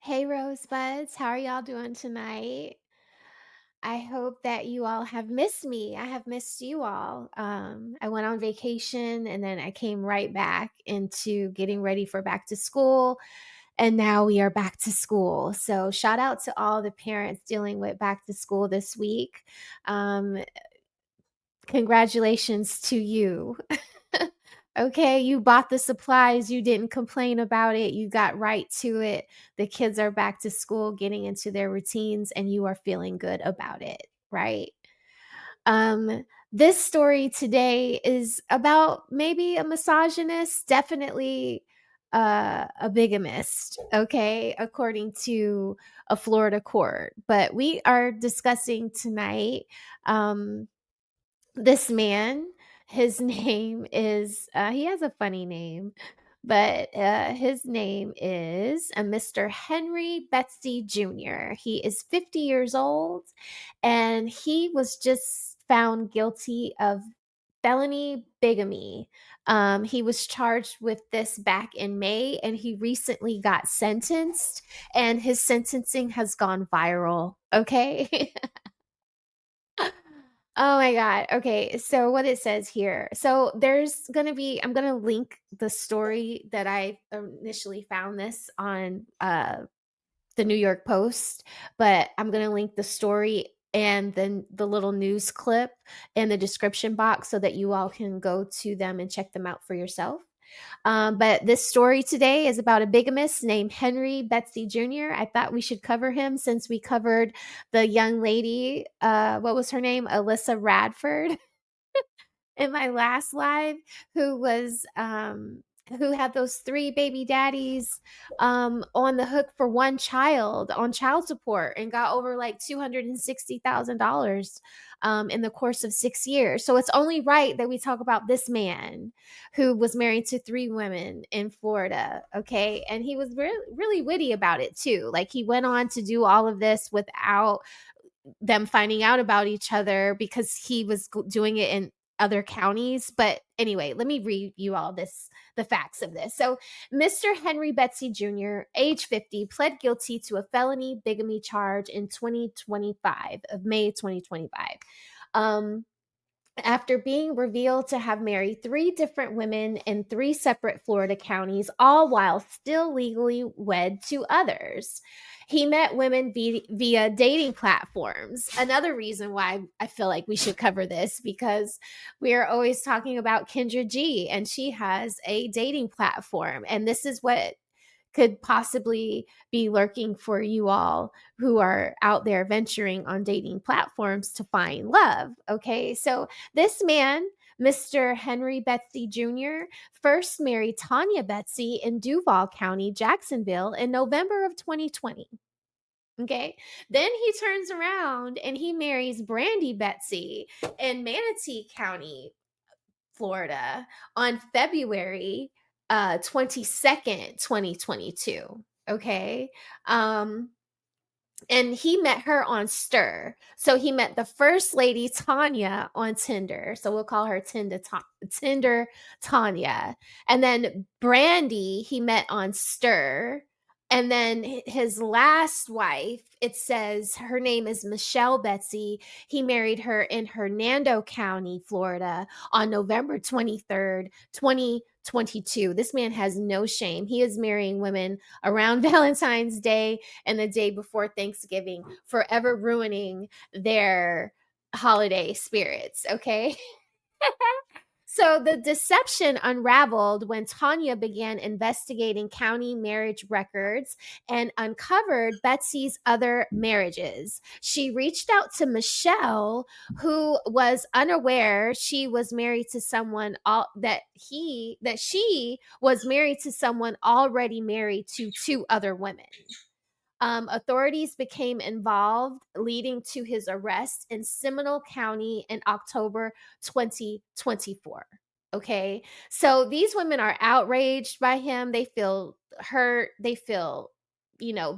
Hey, Rosebuds, how are y'all doing tonight? I hope that you all have missed me. I have missed you all. I went on vacation and then I came right back into getting ready for back to school. And now we are back to school. So, shout out to all the parents dealing with back to school this week. Um, Congratulations to you. Okay, you bought the supplies, you didn't complain about it, you got right to it. The kids are back to school, getting into their routines, and you are feeling good about it, right? This story today is about maybe a misogynist, definitely a bigamist, okay, according to a Florida court. But we are discussing tonight um, this man. His name is he has a funny name, but his name is Mr. Henry Betsey Jr. He is 50 years old, and he was just found guilty of felony bigamy. He was charged with this back in May, and he recently got sentenced, and his sentencing has gone viral. Okay. Oh my god. Okay, so what it says here. So there's gonna be I'm gonna link the story that I initially found this on the New York Post, but I'm gonna link the story and then the little news clip in the description box so that you all can go to them and check them out for yourself. But this story today is about a bigamist named Henry Betsey Jr. I thought we should cover him since we covered the young lady. What was her name? Alyssa Radford in my last live, who was who had those three baby daddies on the hook for one child on child support and got over like $260,000 in the course of 6 years. So it's only right that we talk about this man who was married to three women in Florida. Okay. And he was really witty about it too. Like he went on to do all of this without them finding out about each other because he was doing it in other counties. But anyway, let me read you all the facts of this. So, Mr. Henry Betsey Jr., age 50, pled guilty to a felony bigamy charge in 2025 of May 2025. Um, after being revealed to have married three different women in three separate Florida counties, all while still legally wed to others. He met women via dating platforms. Another reason why I feel like we should cover this because we are always talking about Kendra G, and she has a dating platform. And this is what could possibly be lurking for you all who are out there venturing on dating platforms to find love. Okay, so this man, Mr. Henry Betsey Jr., first married Tanya Betsey in Duval County, Jacksonville, in November of 2020. Okay. Then he turns around and he marries Brandy Betsey in Manatee County, Florida on February 22nd, 2022. Okay. Um, and he met her on Stir. So he met the first lady Tanya on Tinder. So we'll call her Tinder Tanya. And then Brandy he met on Stir. And then his last wife, it says her name is Michelle Betsey. He married her in Hernando County, Florida on November 23rd, 2022. This man has no shame. He is marrying women around Valentine's Day and the day before Thanksgiving, forever ruining their holiday spirits. Okay. So the deception unraveled when Tanya began investigating county marriage records and uncovered Betsy's other marriages. She reached out to Michelle, who was unaware she was married to someone that she was married to someone already married to two other women. Authorities became involved, leading to his arrest in Seminole County in October 2024. Okay. So these women are outraged by him. They feel hurt. They feel,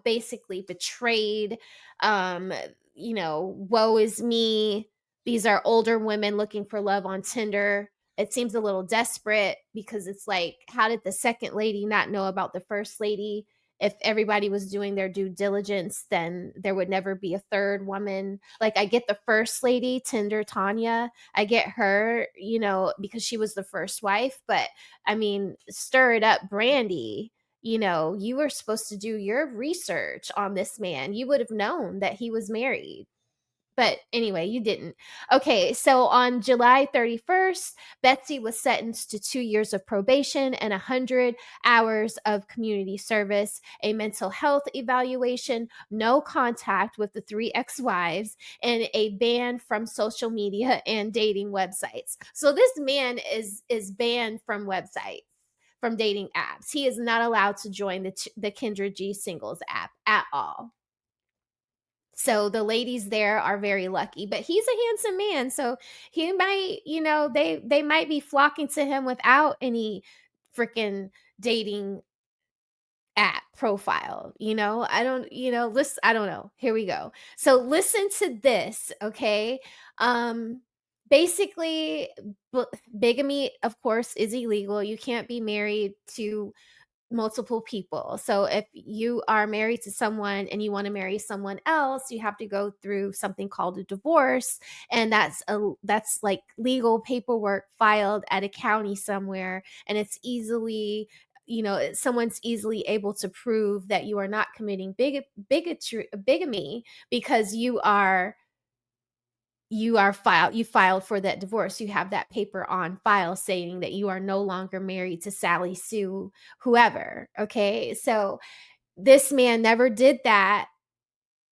basically betrayed. Um, Woe is me. These are older women looking for love on Tinder. It seems a little desperate because it's like, how did the second lady not know about the first lady? if everybody was doing their due diligence, then there would never be a third woman. Like, I get the first lady, Tinder Tanya. I get her, because she was the first wife. But I mean, stir it up, Brandy. You were supposed to do your research on this man. You would have known that he was married. But anyway, you didn't. Okay, so on July 31st, Betsy was sentenced to 2 years of probation and 100 hours of community service, a mental health evaluation, no contact with the three ex-wives, and a ban from social media and dating websites. So this man is banned from websites, from dating apps. He is not allowed to join the Kendra G singles app at all. So the ladies there are very lucky, but he's a handsome man, so he might, they might be flocking to him without any freaking dating app profile. Listen, I don't know. Here we go. So listen to this, okay? Um basically, bigamy, of course, is illegal. You can't be married to multiple people. So if you are married to someone and you want to marry someone else, you have to go through something called a divorce, and that's like legal paperwork filed at a county somewhere, and it's easily someone's easily able to prove that you are not committing bigamy, because you filed for that divorce. You have that paper on file saying that you are no longer married to Sally Sue, whoever. Okay. So this man never did that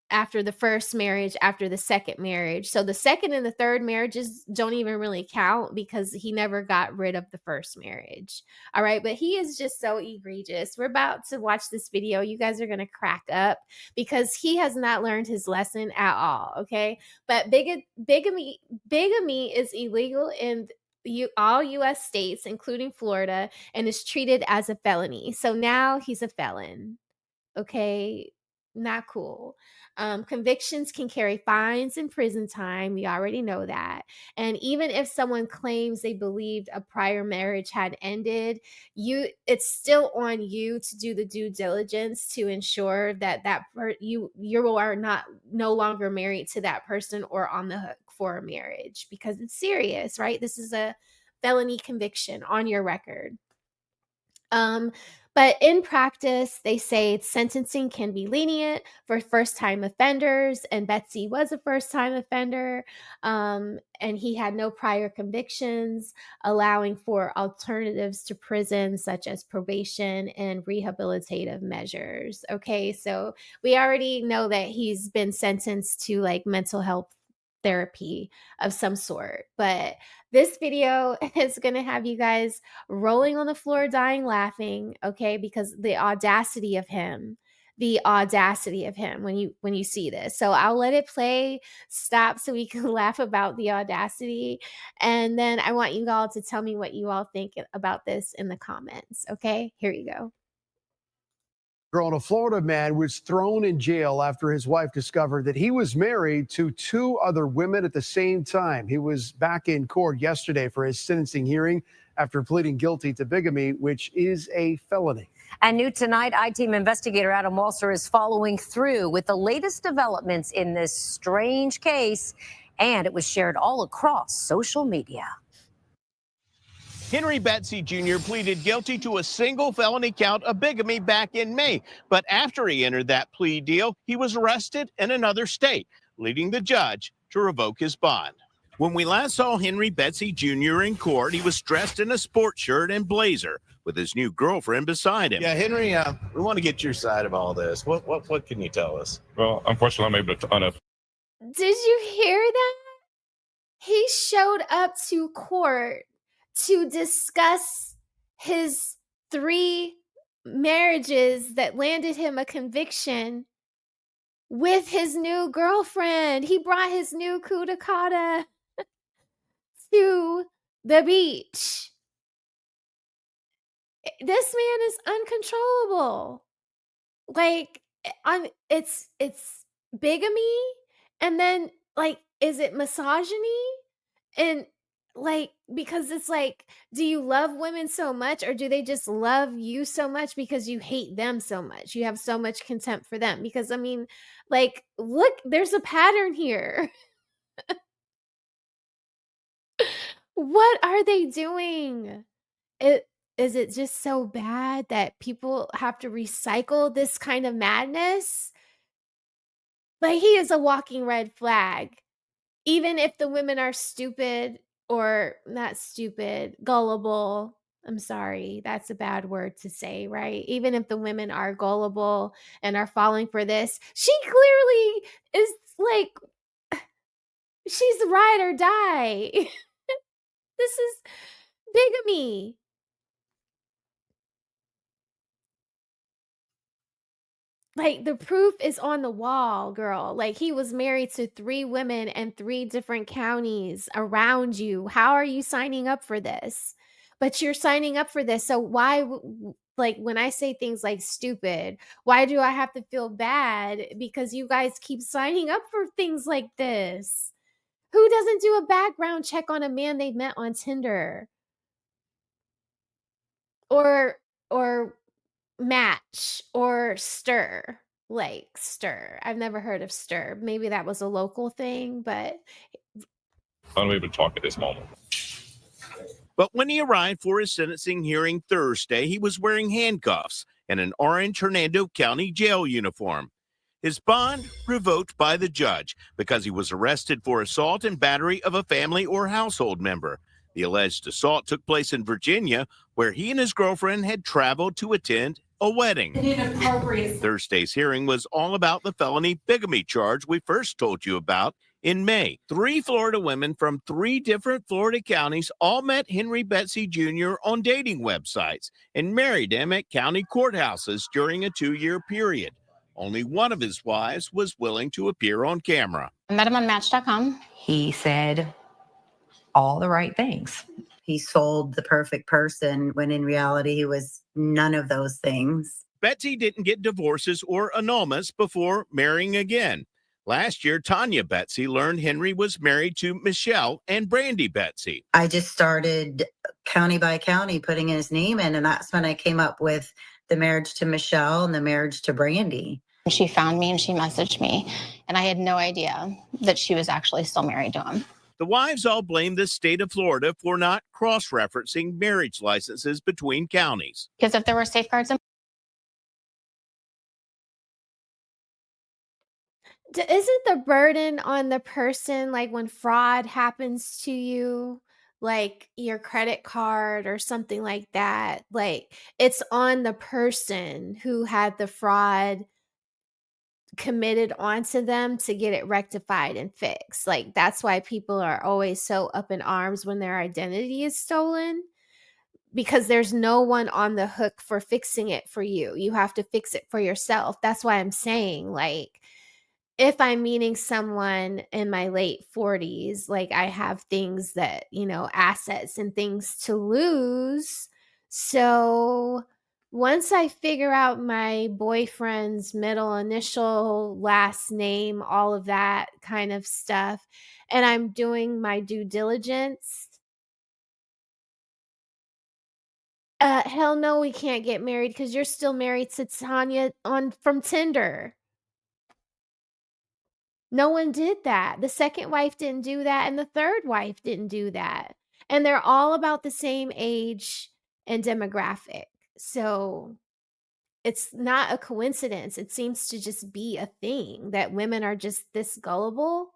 after the first marriage, after the second marriage. So the second and the third marriages don't even really count, because he never got rid of the first marriage. All right. But he is just so egregious. We're about to watch this video. You guys are going to crack up, because he has not learned his lesson at all. Okay. But bigamy is illegal in all US states, including Florida, and is treated as a felony. So now he's a felon. Okay, not cool. Convictions can carry fines and prison time. We already know that. And even if someone claims they believed a prior marriage had ended, it's still on you to do the due diligence to ensure that you are not no longer married to that person or on the hook for a marriage, because it's serious, right? This is a felony conviction on your record. Um, but in practice, they say sentencing can be lenient for first time offenders. And Betsy was a first time offender. And he had no prior convictions, allowing for alternatives to prison, such as probation and rehabilitative measures. Okay. So we already know that he's been sentenced to like mental health therapy of some sort. But this video is going to have you guys rolling on the floor, dying laughing, okay? Because the audacity of him, when you see this. So I'll let it play, stop, so we can laugh about the audacity, and then I want you all to tell me what you all think about this in the comments. Okay, here you go. A Florida man was thrown in jail after his wife discovered that he was married to two other women at the same time. He was back in court yesterday for his sentencing hearing after pleading guilty to bigamy, which is a felony. And new tonight, I-Team investigator Adam Walser is following through with the latest developments in this strange case, and it was shared all across social media. Henry Betsey Jr. pleaded guilty to a single felony count of bigamy back in May. But after he entered that plea deal, he was arrested in another state, leading the judge to revoke his bond. When we last saw Henry Betsey Jr. in court, he was dressed in a sports shirt and blazer with his new girlfriend beside him. Yeah, Henry, we want to get your side of all this. What can you tell us? Well, unfortunately, I'm able to Did you hear that? He showed up to court to discuss his 3 marriages that landed him a conviction with his new girlfriend. He brought his new kudakata to the beach. This man is uncontrollable. Like, it's bigamy, and then, like, is it misogyny? And Like, because it's like, do you love women so much, or do they just love you so much because you hate them so much? You have so much contempt for them because, I mean, like, look, there's a pattern here. What are they doing? It is it just so bad that people have to recycle this kind of madness? Like, he is a walking red flag. Even if the women are stupid, or not stupid, gullible. I'm sorry, that's a bad word to say, right? Even if the women are gullible and are falling for this, she clearly is like, she's ride or die. This is bigamy. Like, the proof is on the wall, girl. Like, he was married to 3 women in 3 different counties around you. How are you signing up for this? But you're signing up for this, so why like, when I say things like stupid, why do I have to feel bad because you guys keep signing up for things like this? Who doesn't do a background check on a man they met on Tinder? Or or Match or Stir, like Stir. I've never heard of Stir. Maybe that was a local thing, but unable to talk at this moment. But when he arrived for his sentencing hearing Thursday, he was wearing handcuffs and an orange Hernando County jail uniform. His bond revoked by the judge because he was arrested for assault and battery of a family or household member. The alleged assault took place in Virginia, where he and his girlfriend had traveled to attend a wedding. Thursday's hearing was all about the felony bigamy charge we first told you about in May. 3 Florida women from 3 different Florida counties all met Henry Betsey Jr. on dating websites and married him at county courthouses during a 2-year period. Only one of his wives was willing to appear on camera. I met him on Match.com. He said all the right things. He sold the perfect person when in reality he was none of those things. Betsy didn't get divorces or annulments before marrying again. Last year, Tanya Betsey learned Henry was married to Michelle and Brandy Betsey. I just started county by county putting his name in, and that's when I came up with the marriage to Michelle and the marriage to Brandy. She found me and she messaged me, and I had no idea that she was actually still married to him. The wives all blame the state of Florida for not cross-referencing marriage licenses between counties. Because if there were safeguards in isn't the burden on the person, like, when fraud happens to you, like your credit card or something like that, like, it's on the person who had the fraud committed onto them to get it rectified and fixed. Like, that's why people are always so up in arms when their identity is stolen, because there's no one on the hook for fixing it for you. You have to fix it for yourself. That's why I'm saying, like, if I'm meeting someone in my late 40s, like, I have things that, assets and things to lose. So once I figure out my boyfriend's middle initial, last name, all of that kind of stuff, and I'm doing my due diligence, hell no, we can't get married because you're still married to Tanya from Tinder. No one did that. The second wife didn't do that, and the third wife didn't do that. And they're all about the same age and demographic. So it's not a coincidence. It seems to just be a thing that women are just this gullible.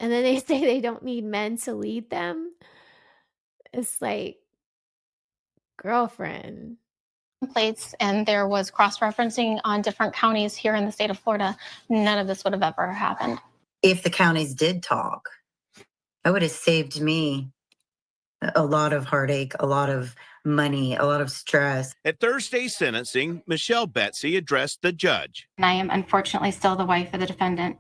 And then they say they don't need men to lead them. It's like, girlfriend. plates and there was cross-referencing on different counties here in the state of Florida, none of this would have ever happened. If the counties did talk, that would have saved me a lot of heartache, a lot of money, a lot of stress. At Thursday's sentencing, Michelle Betsey addressed the judge. And I am unfortunately still the wife of the defendant.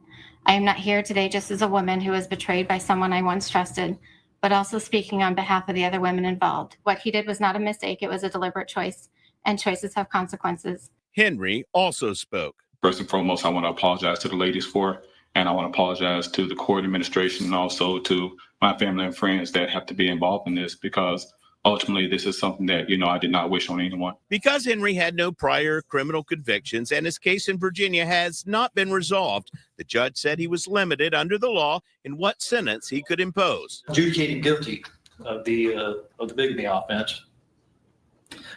I am not here today just as a woman who was betrayed by someone I once trusted, but also speaking on behalf of the other women involved. What he did was not a mistake, it was a deliberate choice, and choices have consequences. Henry also spoke. First and foremost, I want to apologize to the ladies for And I want to apologize to the court administration and also to my family and friends that have to be involved in this, because ultimately this is something that, I did not wish on anyone. Because Henry had no prior criminal convictions and his case in Virginia has not been resolved, the judge said he was limited under the law in what sentence he could impose. Adjudicated guilty of the bigamy offense,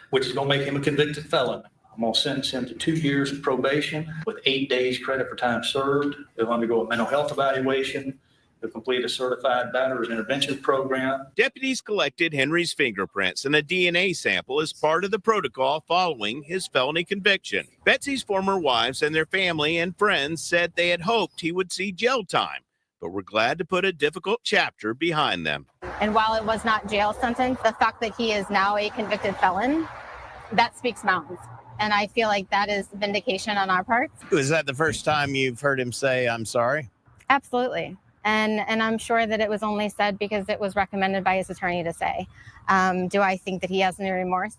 which is going to make him a convicted felon. I'm going to sentence him to 2 years of probation with 8 days credit for time served. He'll undergo a mental health evaluation. He'll complete a certified batterers intervention program. Deputies collected Henry's fingerprints and a DNA sample as part of the protocol following his felony conviction. Betsey's former wives and their family and friends said they had hoped he would see jail time, but were glad to put a difficult chapter behind them. And while it was not jail sentence, the fact that he is now a convicted felon, that speaks mountains. And I feel like that is vindication on our part. Is that the first time you've heard him say, "I'm sorry"? Absolutely. And I'm sure that it was only said because it was recommended by his attorney to say. Do I think that he has any remorse?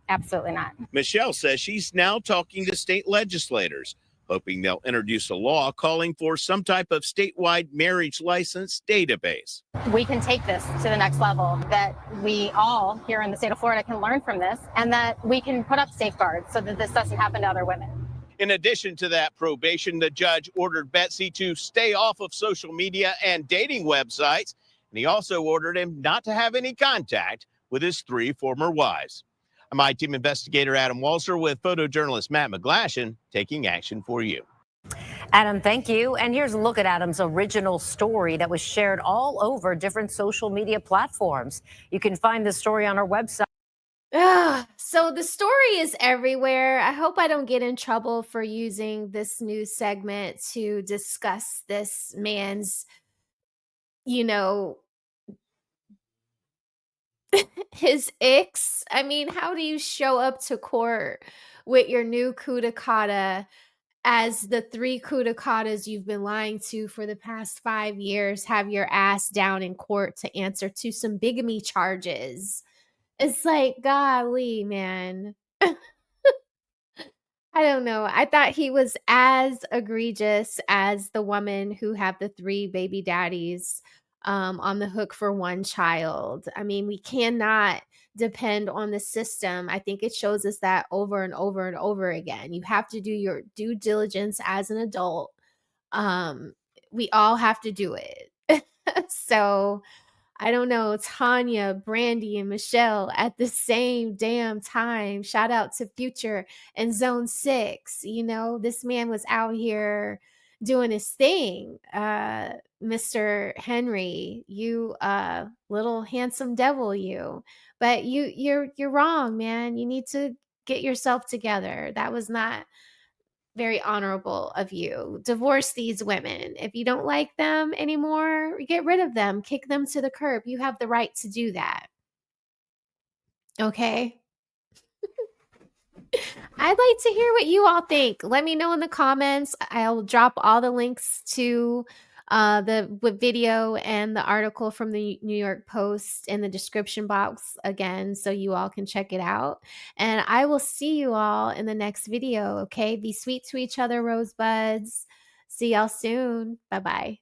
Absolutely not. Michelle says she's now talking to state legislators, hoping they'll introduce a law calling for some type of statewide marriage license database. We can take this to the next level, that we all here in the state of Florida can learn from this, and that we can put up safeguards so that this doesn't happen to other women. In addition to that probation, the judge ordered Betsey to stay off of social media and dating websites, and he also ordered him not to have any contact with his 3 former wives. I'm I-Team investigator Adam Walser with photojournalist Matt McGlashan taking action for you. Adam, thank you. And here's a look at Adam's original story that was shared all over different social media platforms. You can find the story on our website. So the story is everywhere. I hope I don't get in trouble for using this news segment to discuss this man's, his icks. I mean, how do you show up to court with your new coup de cata as the 3 coup de catas you've been lying to for the past 5 years have your ass down in court to answer to some bigamy charges? It's like, golly, man. I don't know. I thought he was as egregious as the woman who had the 3 baby daddies on the hook for 1 child. I mean, we cannot depend on the system. I think it shows us that over and over and over again. You have to do your due diligence as an adult. We all have to do it. So I don't know, Tanya, Brandy, and Michelle at the same damn time. Shout out to Future and Zone 6. This man was out here doing his thing. Mr. Henry, you little handsome devil, you. But you're wrong, man. You need to get yourself together. That was not very honorable of you. Divorce these women. If you don't like them anymore, get rid of them, kick them to the curb. You have the right to do that. Okay? I'd like to hear what you all think. Let me know in the comments. I'll drop all the links to the video and the article from the New York Post in the description box again, so you all can check it out. And I will see you all in the next video, okay? Be sweet to each other, rosebuds. See y'all soon. Bye-bye.